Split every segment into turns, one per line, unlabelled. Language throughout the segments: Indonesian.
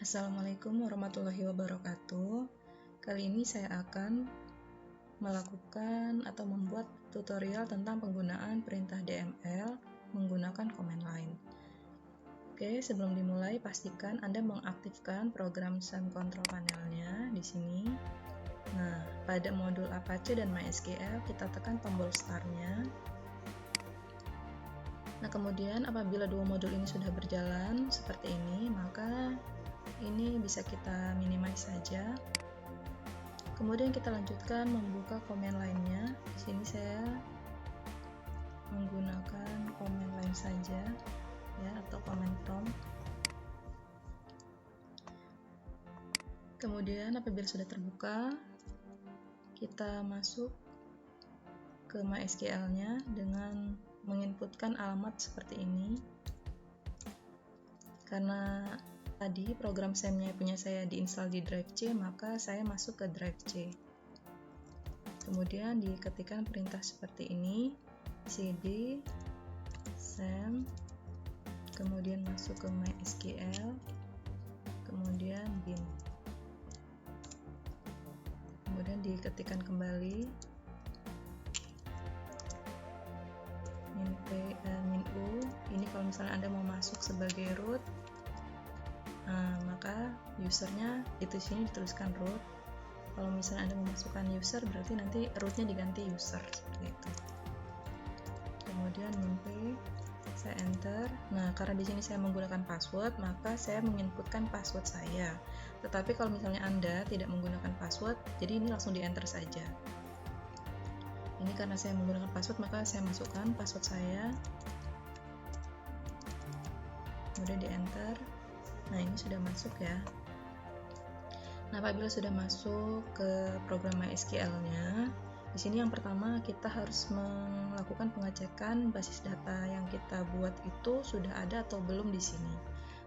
Assalamualaikum warahmatullahi wabarakatuh. Kali ini saya akan melakukan atau membuat tutorial tentang penggunaan perintah DML menggunakan command line. Oke, sebelum dimulai pastikan Anda mengaktifkan program SAM Control Panel-nya di sini. Nah, pada modul Apache dan MySQL kita tekan tombol Start-nya. Nah, kemudian apabila dua modul ini sudah berjalan seperti ini, maka ini bisa kita minimize saja. Kemudian kita lanjutkan membuka command line-nya. Di sini saya menggunakan command line saja ya, atau command prompt. Kemudian apabila sudah terbuka, kita masuk ke MySQL-nya dengan menginputkan alamat seperti ini. Karena tadi program SAM-nya punya saya diinstal di drive C, maka saya masuk ke drive C. Kemudian diketikkan perintah seperti ini, cd sam, kemudian masuk ke MySQL, kemudian bin. Kemudian diketikkan kembali min u. Ini kalau misalnya Anda mau masuk sebagai root, maka usernya itu sini dituliskan root. Kalau misalnya Anda memasukkan user, berarti nanti rootnya diganti user seperti itu. Kemudian min p, saya enter. Nah, karena di sini saya menggunakan password, maka saya menginputkan password saya. Tetapi kalau misalnya Anda tidak menggunakan password, jadi ini langsung di enter saja. Ini karena saya menggunakan password, maka saya masukkan password saya. Kemudian di enter. Nah, ini sudah masuk ya. Nah, apabila sudah masuk ke program MySQL-nya, di sini yang pertama kita harus melakukan pengecekan basis data yang kita buat itu sudah ada atau belum di sini.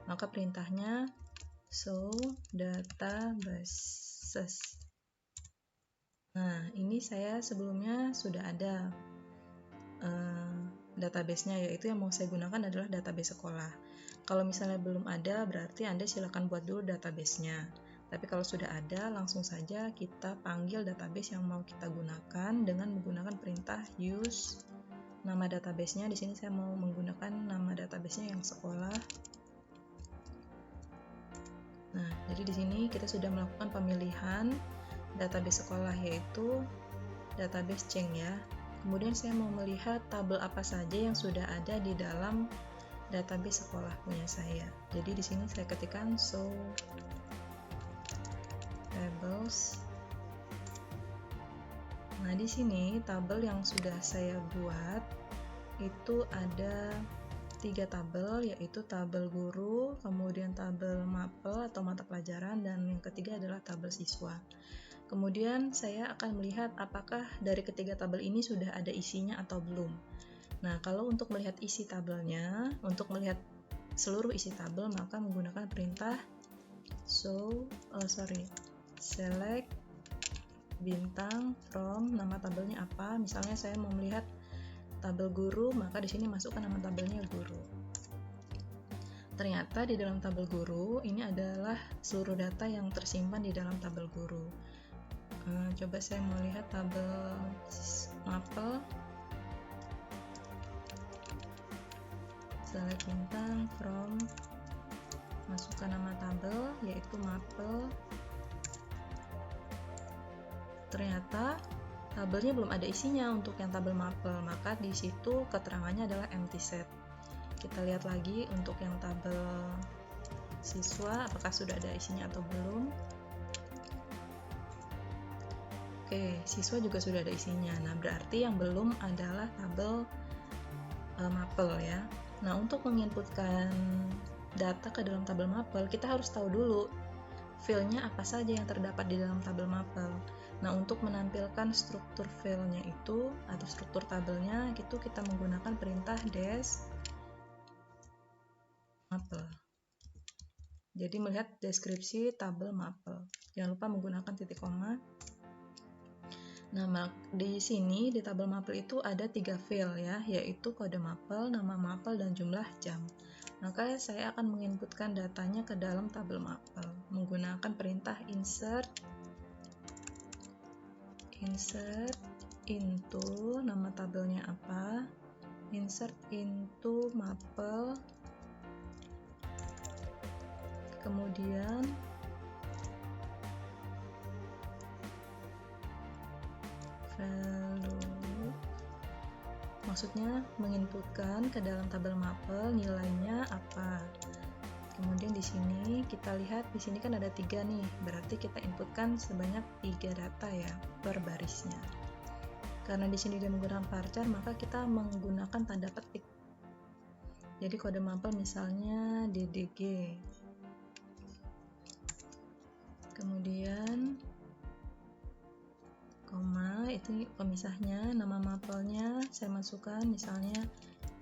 Maka perintahnya show databases. Nah, ini saya sebelumnya sudah ada database-nya, yaitu yang mau saya gunakan adalah database sekolah. Kalau misalnya belum ada, berarti Anda silakan buat dulu database-nya. Tapi kalau sudah ada, langsung saja kita panggil database yang mau kita gunakan dengan menggunakan perintah use nama database-nya. Di sini saya mau menggunakan nama database-nya yang sekolah. Nah, jadi di sini kita sudah melakukan pemilihan database sekolah, yaitu database Cheng ya. Kemudian saya mau melihat tabel apa saja yang sudah ada di dalam database sekolah punya saya. Jadi di sini saya ketikkan show tables. Nah, di sini tabel yang sudah saya buat itu ada 3 tabel, yaitu tabel guru, kemudian tabel mapel atau mata pelajaran, dan yang ketiga adalah tabel siswa. Kemudian saya akan melihat apakah dari ketiga tabel ini sudah ada isinya atau belum. Nah, kalau untuk melihat isi tabelnya, untuk melihat seluruh isi tabel, maka menggunakan perintah select bintang from nama tabelnya apa. Misalnya saya mau melihat tabel guru, maka di sini masukkan nama tabelnya guru. Ternyata di dalam tabel guru ini adalah seluruh data yang tersimpan di dalam tabel guru. Coba saya mau lihat tabel mapel. Select bintang from, masukkan nama tabel yaitu mapel. Ternyata tabelnya belum ada isinya untuk yang tabel mapel, maka di situ keterangannya adalah empty set. Kita lihat lagi untuk yang tabel siswa, apakah sudah ada isinya atau belum. Oke, siswa juga sudah ada isinya. Nah, berarti yang belum adalah tabel mapel ya. Nah, untuk menginputkan data ke dalam tabel mapel, kita harus tahu dulu filenya apa saja yang terdapat di dalam tabel mapel. Nah, untuk menampilkan struktur filenya itu atau struktur tabelnya itu kita menggunakan perintah des mapel. Jadi melihat deskripsi tabel mapel. Jangan lupa menggunakan titik koma. Nah, di sini di tabel mapel itu ada 3 field ya, yaitu kode mapel, nama mapel, dan jumlah jam. Maka saya akan menginputkan datanya ke dalam tabel mapel menggunakan perintah insert into nama tabelnya apa, insert into mapel, kemudian value, maksudnya menginputkan ke dalam tabel mapel nilainya apa. Kemudian di sini kita lihat di sini kan ada 3 nih, berarti kita inputkan sebanyak 3 data ya per barisnya. Karena di sini dia menggunakan varchar, maka kita menggunakan tanda petik. Jadi kode mapel misalnya DDG. Kemudian koma, itu pemisahnya, nama mapelnya saya masukkan misalnya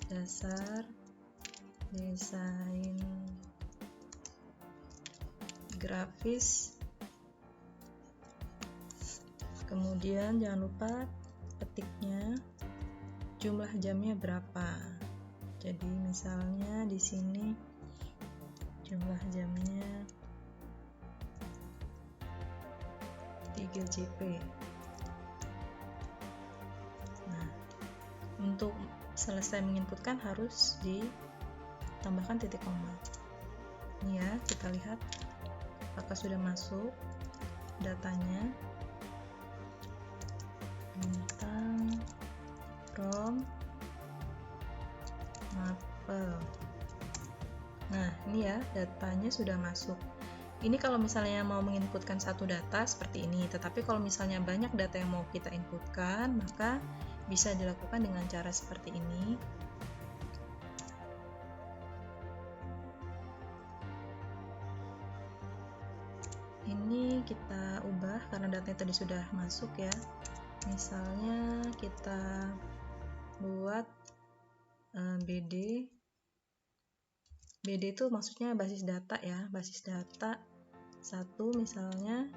dasar desain grafis. Kemudian jangan lupa petiknya, jumlah jamnya berapa. Jadi misalnya di sini jumlah jamnya 3 JP. Nah, untuk selesai menginputkan harus ditambahkan titik koma. Ini ya, kita lihat apakah sudah masuk datanya. Bintang from mapel. Nah, ini ya, datanya sudah masuk. Ini kalau misalnya mau menginputkan satu data seperti ini, tetapi kalau misalnya banyak data yang mau kita inputkan, maka bisa dilakukan dengan cara seperti ini. Ini kita ubah karena datanya tadi sudah masuk ya. Misalnya kita buat BD itu maksudnya basis data ya, basis data 1 misalnya.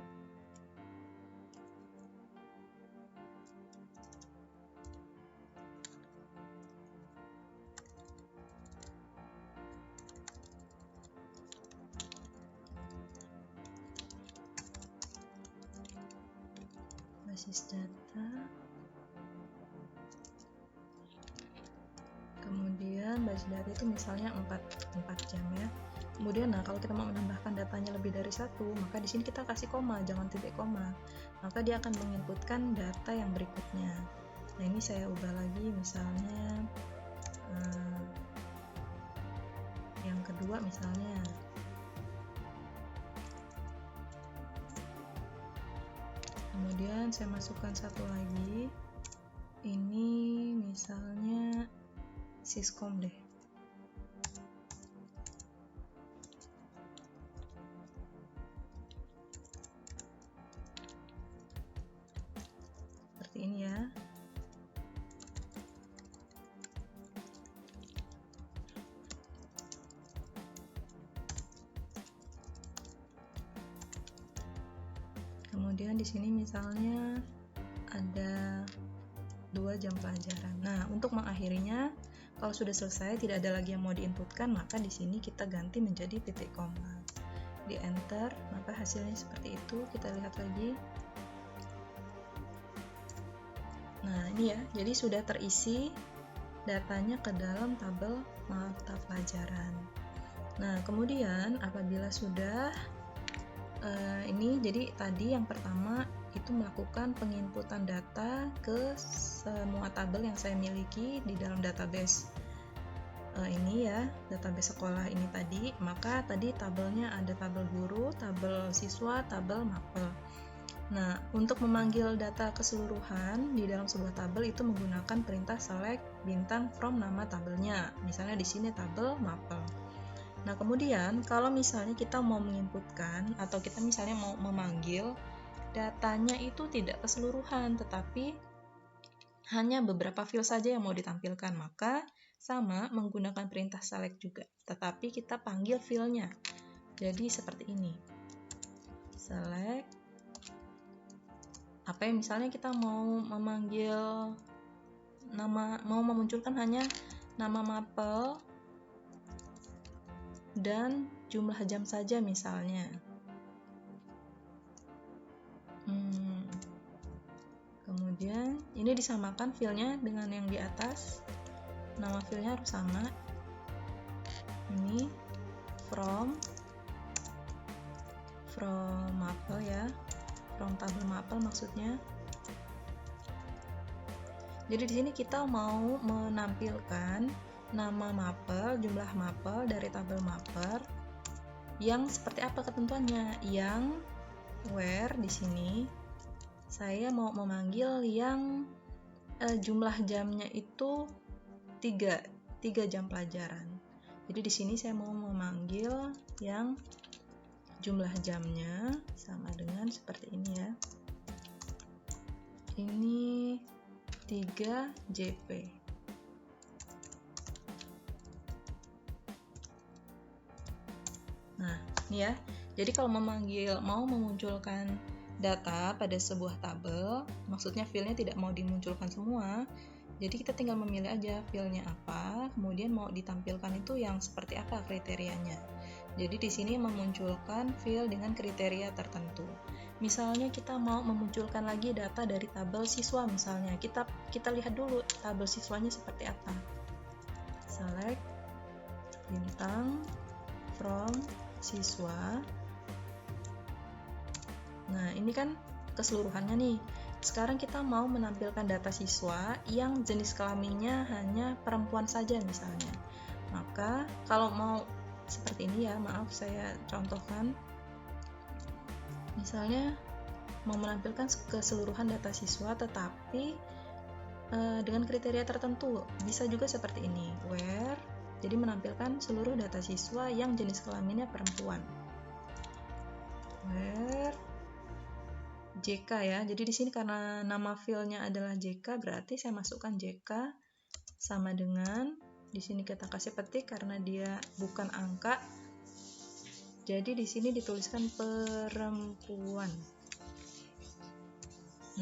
Basis data, kemudian basis data itu misalnya 4 jam ya. Kemudian kalau kita mau menambahkan datanya lebih dari 1, maka di sini kita kasih koma, jangan titik koma. Maka dia akan menginputkan data yang berikutnya. Nah, ini saya ubah lagi misalnya yang kedua misalnya. Kemudian saya masukkan satu lagi. Ini misalnya Siskom deh. Seperti ini ya. Kemudian di sini misalnya ada 2 jam pelajaran. Nah, untuk mengakhirinya, kalau sudah selesai tidak ada lagi yang mau diinputkan, maka di sini kita ganti menjadi titik koma. Di enter, maka hasilnya seperti itu. Kita lihat lagi. Nah, ini ya. Jadi sudah terisi datanya ke dalam tabel mata pelajaran. Nah, kemudian apabila sudah ini, jadi tadi yang pertama itu melakukan penginputan data ke semua tabel yang saya miliki di dalam database ini ya, database sekolah ini tadi. Maka tadi tabelnya ada tabel guru, tabel siswa, tabel mapel. Nah, untuk memanggil data keseluruhan di dalam sebuah tabel itu menggunakan perintah select bintang from nama tabelnya. Misalnya di sini tabel mapel. Nah, kemudian kalau misalnya kita mau menginputkan atau kita misalnya mau memanggil datanya itu tidak keseluruhan, tetapi hanya beberapa field saja yang mau ditampilkan, maka sama menggunakan perintah select juga, tetapi kita panggil fieldnya. Jadi seperti ini. Select apa ya, misalnya kita mau memanggil mau memunculkan hanya nama mapel dan jumlah jam saja misalnya. Kemudian ini disamakan filenya dengan yang di atas, nama filenya harus sama. Ini from mapel ya, from tabel mapel maksudnya. Jadi di sini kita mau menampilkan nama mapel, jumlah mapel dari tabel mapel yang seperti apa ketentuannya. Yang where di sini saya mau memanggil yang jumlah jamnya itu 3 jam pelajaran. Jadi di sini saya mau memanggil yang jumlah jamnya sama dengan seperti ini ya. Ini 3 JP. Nah, ini ya. Jadi kalau mau memunculkan data pada sebuah tabel, maksudnya filenya tidak mau dimunculkan semua. Jadi kita tinggal memilih aja filenya apa, kemudian mau ditampilkan itu yang seperti apa kriterianya. Jadi di sini memunculkan fil dengan kriteria tertentu. Misalnya kita mau memunculkan lagi data dari tabel siswa misalnya. Kita lihat dulu tabel siswanya seperti apa. Select bintang from siswa. Nah, ini kan keseluruhannya nih. Sekarang kita mau menampilkan data siswa yang jenis kelaminnya hanya perempuan saja misalnya. Maka kalau mau seperti ini ya, maaf saya contohkan. Misalnya mau menampilkan keseluruhan data siswa tetapi dengan kriteria tertentu. Bisa juga seperti ini, where, jadi menampilkan seluruh data siswa yang jenis kelaminnya perempuan. Where JK ya, jadi di sini karena nama filenya adalah JK, berarti saya masukkan JK sama dengan, di sini kita kasih petik karena dia bukan angka, jadi di sini dituliskan perempuan.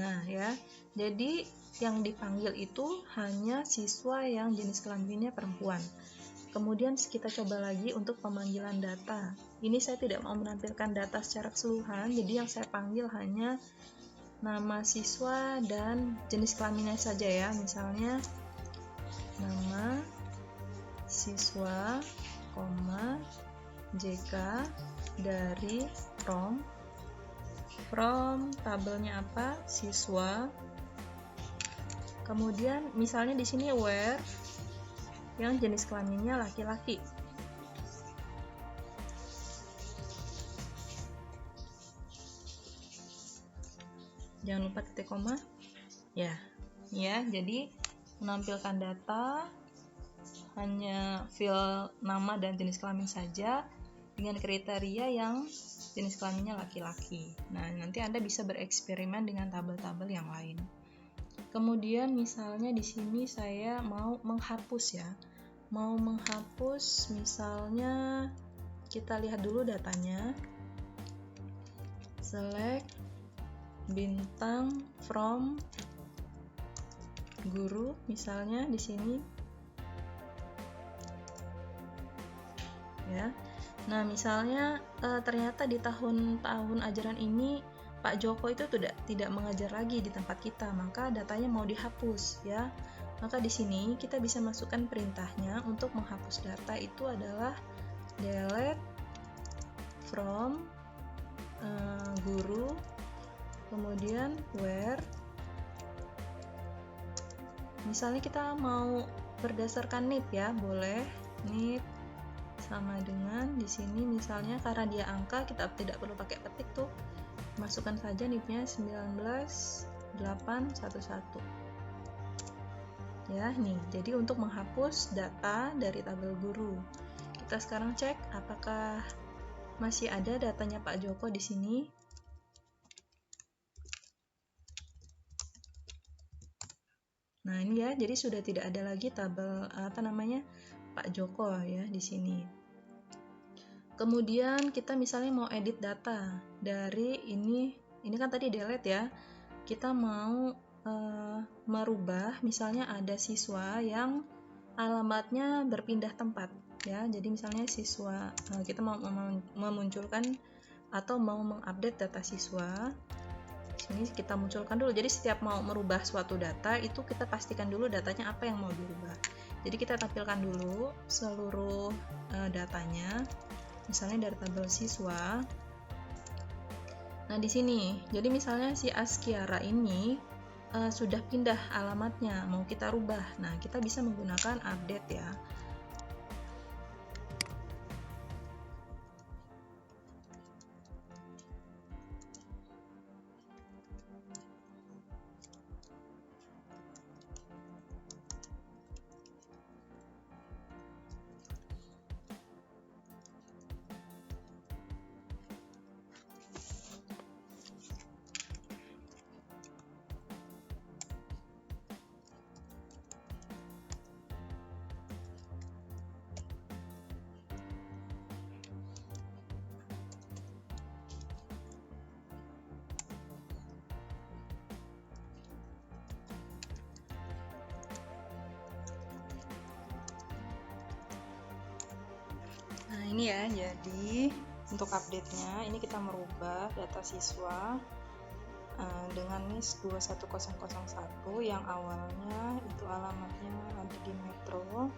Nah ya, jadi yang dipanggil itu hanya siswa yang jenis kelaminnya perempuan. Kemudian kita coba lagi untuk pemanggilan data. Ini saya tidak mau menampilkan data secara keseluruhan, jadi yang saya panggil hanya nama siswa dan jenis kelaminnya saja ya. Misalnya nama siswa, JK dari from tabelnya apa? Siswa. Kemudian misalnya di sini where yang jenis kelaminnya laki-laki. Jangan lupa titik koma. Ya, jadi menampilkan data hanya fill nama dan jenis kelamin saja dengan kriteria yang jenis kelaminnya laki-laki. Nah, nanti Anda bisa bereksperimen dengan tabel-tabel yang lain. Kemudian misalnya di sini saya mau menghapus ya. Mau menghapus misalnya kita lihat dulu datanya. Select bintang from guru misalnya di sini. Ya. Nah, misalnya ternyata di tahun ajaran ini Pak Joko itu tidak mengajar lagi di tempat kita, maka datanya mau dihapus ya. Maka di sini kita bisa masukkan perintahnya untuk menghapus data itu adalah delete from guru, kemudian where. Misalnya kita mau berdasarkan NIP ya, boleh NIP sama dengan di sini misalnya karena dia angka kita tidak perlu pakai petik tuh. Masukkan saja NIP-nya 19811. Ya, nih. Jadi untuk menghapus data dari tabel guru. Kita sekarang cek apakah masih ada datanya Pak Joko di sini. Nah, ini ya. Jadi sudah tidak ada lagi tabel Pak Joko ya di sini. Kemudian kita misalnya mau edit data dari ini kan tadi delete ya. kita mau merubah, misalnya ada siswa yang alamatnya berpindah tempat ya. Jadi misalnya siswa kita mau memunculkan atau mau mengupdate data siswa. Sini kita munculkan dulu. Jadi setiap mau merubah suatu data itu kita pastikan dulu datanya apa yang mau dirubah. Jadi kita tampilkan dulu seluruh datanya. Misalnya dari tabel siswa. Nah, di sini. Jadi misalnya si Askiara ini sudah pindah alamatnya, mau kita rubah. Nah, kita bisa menggunakan update ya. Nah, ini ya, jadi untuk update-nya ini kita merubah data siswa dengan NIS 21001 yang awalnya itu alamatnya ada di Metro,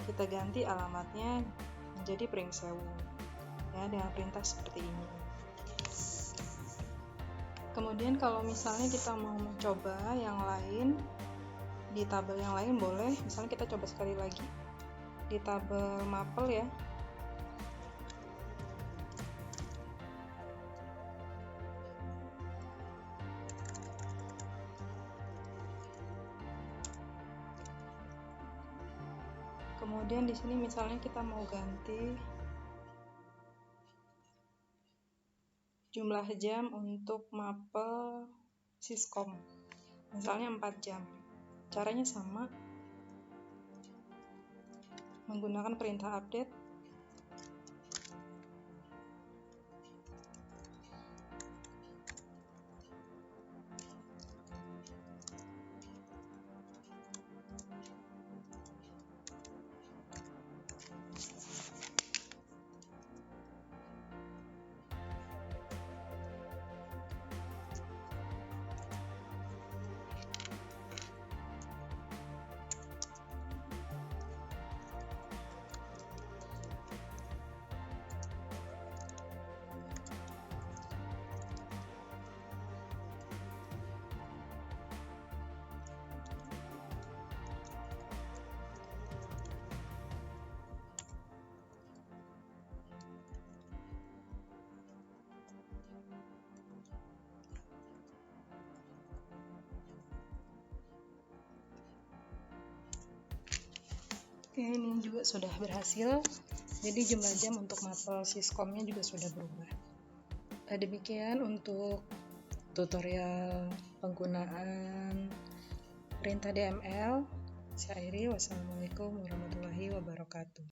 kita ganti alamatnya menjadi Pringsewu ya, dengan perintah seperti ini. Kemudian kalau misalnya kita mau mencoba yang lain di tabel yang lain boleh, misalnya kita coba sekali lagi di tabel mapel ya. Kemudian di sini misalnya kita mau ganti jumlah jam untuk mapel Siskom, misalnya 4 jam. Caranya sama, menggunakan perintah update. Oke, ini juga sudah berhasil. Jadi jumlah jam untuk mapel Siskomnya juga sudah berubah. Demikian untuk tutorial penggunaan perintah DML. Saya akhiri. Wassalamualaikum warahmatullahi wabarakatuh.